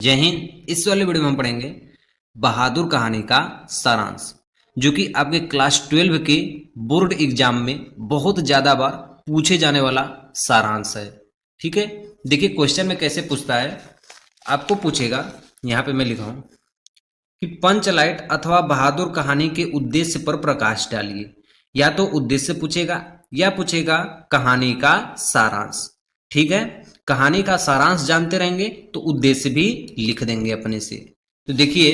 जय हिंद। इस वाले वीडियो में हम पढ़ेंगे बहादुर कहानी का सारांश, जो कि आपके क्लास 12 के बोर्ड एग्जाम में बहुत ज्यादा बार पूछे जाने वाला सारांश है। ठीक है, देखिए क्वेश्चन में कैसे पूछता है। आपको पूछेगा, यहाँ पे मैं लिखा हूं कि पंचलाइट अथवा बहादुर कहानी के उद्देश्य पर प्रकाश डालिए। या तो उद्देश्य पूछेगा या पूछेगा कहानी का सारांश। ठीक है, कहानी का सारांश जानते रहेंगे तो उद्देश्य भी लिख देंगे अपने से। तो देखिए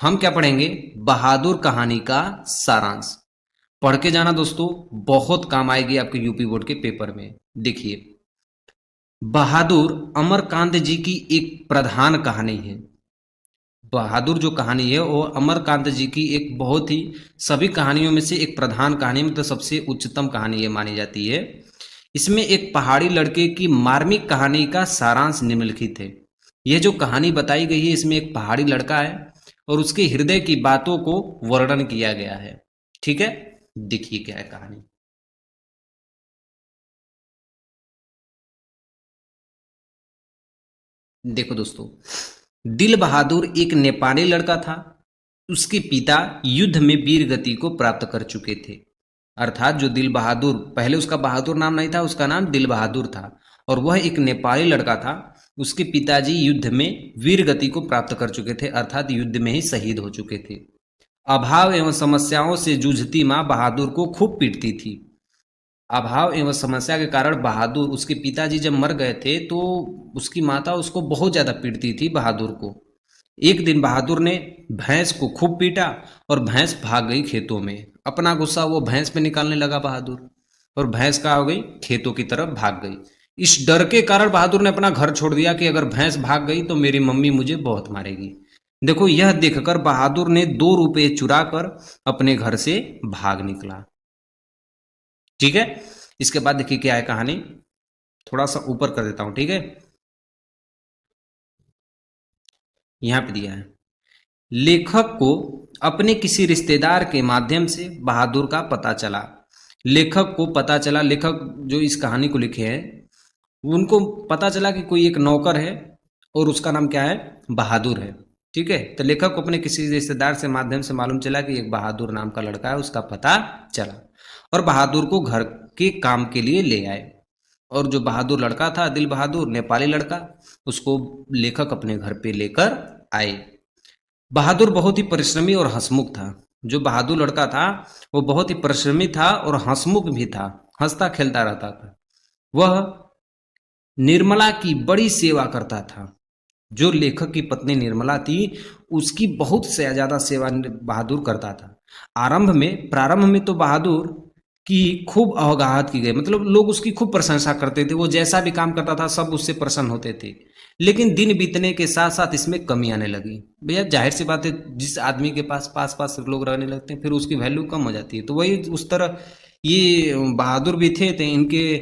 हम क्या पढ़ेंगे, बहादुर कहानी का सारांश। पढ़ के जाना दोस्तों, बहुत काम आएगी आपके यूपी बोर्ड के पेपर में। देखिए, बहादुर अमरकांत जी की एक प्रधान कहानी है। बहादुर जो कहानी है वो अमरकांत जी की एक बहुत ही सभी कहानियों में से एक प्रधान कहानी, मतलब सबसे उच्चतम कहानी ये मानी जाती है। इसमें एक पहाड़ी लड़के की मार्मिक कहानी का सारांश निम्नलिखित है। यह जो कहानी बताई गई है, इसमें एक पहाड़ी लड़का है और उसके हृदय की बातों को वर्णन किया गया है। ठीक है, देखिए क्या है कहानी। देखो दोस्तों, दिल बहादुर एक नेपाली लड़का था। उसके पिता युद्ध में वीर गति को प्राप्त कर चुके थे। अर्थात जो दिल बहादुर, पहले उसका बहादुर नाम नहीं था, उसका नाम दिल बहादुर था और वह एक नेपाली लड़का था। उसके पिताजी युद्ध में वीर गति को प्राप्त कर चुके थे, अर्थात युद्ध में ही शहीद हो चुके थे। अभाव एवं समस्याओं से जूझती माँ बहादुर को खूब पीटती थी। अभाव एवं समस्या के कारण बहादुर, उसके पिताजी जब मर गए थे तो उसकी माता उसको बहुत ज्यादा पीटती थी बहादुर को। एक दिन बहादुर ने भैंस को खूब पीटा और भैंस भाग गई खेतों में। अपना गुस्सा वो भैंस पे निकालने लगा बहादुर, और भैंस कहाँ हो गई, खेतों की तरफ भाग गई। इस डर के कारण बहादुर ने अपना घर छोड़ दिया कि अगर भैंस भाग गई तो मेरी मम्मी मुझे बहुत मारेगी। देखो, यह देखकर बहादुर ने 2 रुपये चुरा कर अपने घर से भाग निकला। ठीक है, इसके बाद देखिए क्या है कहानी। थोड़ा सा ऊपर कर देता हूं, ठीक है। यहां पे दिया है, लेखक को अपने किसी रिश्तेदार के माध्यम से बहादुर का पता चला। लेखक को पता चला, लेखक जो इस कहानी को लिखे हैं उनको पता चला कि कोई एक नौकर है और उसका नाम क्या है, बहादुर है। ठीक है, तो लेखक को अपने किसी रिश्तेदार से माध्यम से मालूम चला कि एक बहादुर नाम का लड़का है, उसका पता चला और बहादुर को घर के काम के लिए ले आए। और जो बहादुर लड़का था, दिल बहादुर नेपाली लड़का, उसको लेखक अपने घर पे लेकर आए। बहादुर बहुत ही परिश्रमी और हंसमुख था। जो बहादुर लड़का था वो बहुत ही परिश्रमी था और हंसमुख भी था, हंसता खेलता रहता था। वह निर्मला की बड़ी सेवा करता था। जो लेखक की पत्नी निर्मला थी उसकी बहुत से ज्यादा सेवा बहादुर करता था। प्रारंभ में तो बहादुर की खूब अवगाहत की गई, मतलब लोग उसकी खूब प्रशंसा करते थे। वो जैसा भी काम करता था सब उससे प्रसन्न होते थे। लेकिन दिन बीतने के साथ साथ इसमें कमी आने लगी। भैया जाहिर सी बात है, जिस आदमी के पास पास पास लोग रहने लगते हैं फिर उसकी वैल्यू कम हो जाती है। तो वही उस तरह ये बहादुर भी थे, तो इनके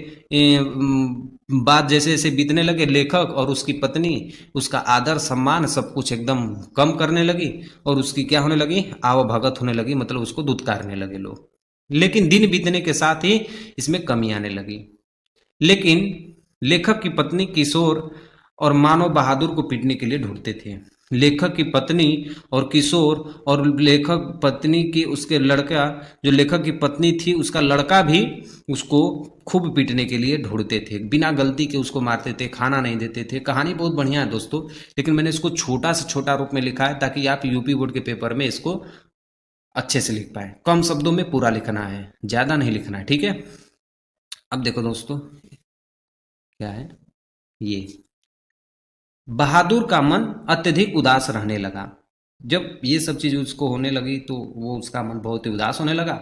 बात जैसे जैसे बीतने लगे, लेखक और उसकी पत्नी उसका आदर सम्मान सब कुछ एकदम कम करने लगी और उसकी क्या होने लगी, आवभगत होने लगी, मतलब उसको दुत्कारने लगे लोग। लेकिन दिन बीतने के साथ ही इसमें कमी आने लगी। लेकिन लेखक की पत्नी किशोर और मानव बहादुर को पीटने के लिए ढूंढते थे। लेखक की पत्नी और किशोर और लेखक पत्नी की उसके लड़का, जो लेखक की पत्नी थी उसका लड़का भी उसको खूब पीटने के लिए ढूंढते थे। बिना गलती के उसको मारते थे, खाना नहीं देते थे। कहानी बहुत बढ़िया है दोस्तों, लेकिन मैंने इसको छोटा से छोटा रूप में लिखा है ताकि आप यूपी बोर्ड के पेपर में इसको अच्छे से लिख पाए। कम शब्दों में पूरा लिखना है, ज्यादा नहीं लिखना है। ठीक है, अब देखो दोस्तों क्या है ये। बहादुर का मन अत्यधिक उदास रहने लगा। जब ये सब चीज उसको होने लगी तो वो उसका मन बहुत ही उदास होने लगा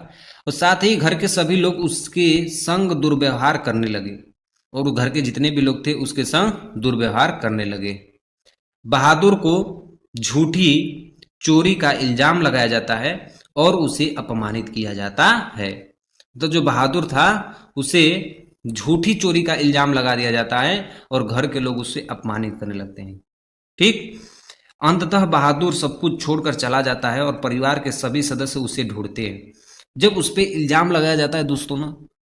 और साथ ही घर के सभी लोग उसके संग दुर्व्यवहार करने लगे और घर के जितने भी लोग थे उसके संग दुर्व्यवहार करने लगे। बहादुर को झूठी चोरी का इल्जाम लगाया जाता है और उसे अपमानित किया जाता है। तो जो बहादुर था उसे झूठी चोरी का इल्जाम लगा दिया जाता है और घर के लोग उससे अपमानित करने लगते हैं। ठीक, अंततः बहादुर सब कुछ छोड़कर चला जाता है और परिवार के सभी सदस्य उसे ढूंढते हैं। जब उस पर इल्जाम लगाया जाता है दोस्तों ना,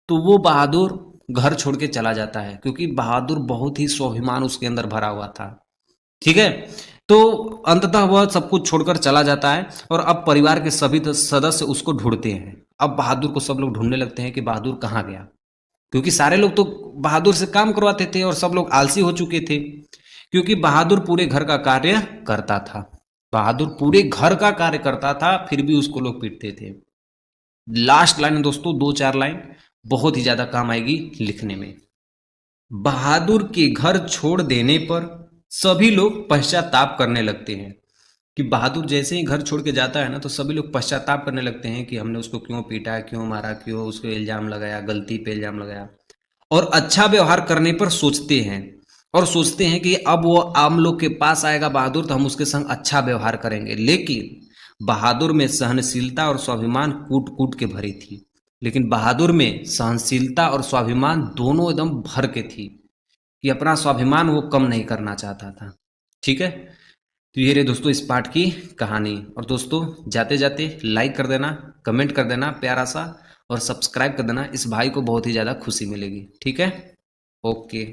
तो वो बहादुर घर छोड़ के चला जाता है, क्योंकि बहादुर बहुत ही स्वाभिमान उसके अंदर भरा हुआ था। ठीक है, तो अंततः वह सब कुछ छोड़कर चला जाता है और अब परिवार के सभी सदस्य उसको ढूंढते हैं। अब बहादुर को सब लोग ढूंढने लगते हैं कि बहादुर कहाँ गया, क्योंकि सारे लोग तो बहादुर से काम करवाते थे और सब लोग आलसी हो चुके थे, क्योंकि बहादुर पूरे घर का कार्य करता था। बहादुर पूरे घर का कार्य करता था, फिर भी उसको लोग पीटते थे। लास्ट लाइन है दोस्तों, 2-4 लाइन बहुत ही ज्यादा काम आएगी लिखने में। बहादुर के घर छोड़ देने पर सभी लोग पश्चाताप करने लगते हैं। कि बहादुर जैसे ही घर छोड़ के जाता है ना, तो सभी लोग पश्चाताप करने लगते हैं कि हमने उसको क्यों पीटा, क्यों मारा, क्यों उसको इल्जाम लगाया, गलती पे इल्जाम लगाया। और अच्छा व्यवहार करने पर सोचते हैं, और सोचते हैं कि अब वो आम लोग के पास आएगा बहादुर, तो हम उसके संग अच्छा व्यवहार करेंगे। लेकिन बहादुर में सहनशीलता और स्वाभिमान कूट कूट के भरी थी। लेकिन बहादुर में सहनशीलता और स्वाभिमान दोनों एकदम भर के थी, कि अपना स्वाभिमान वो कम नहीं करना चाहता था। ठीक है, तो ये रहे दोस्तों इस पाठ की कहानी। और दोस्तों जाते जाते लाइक कर देना, कमेंट कर देना प्यारा सा, और सब्सक्राइब कर देना, इस भाई को बहुत ही ज़्यादा खुशी मिलेगी। ठीक है, ओके।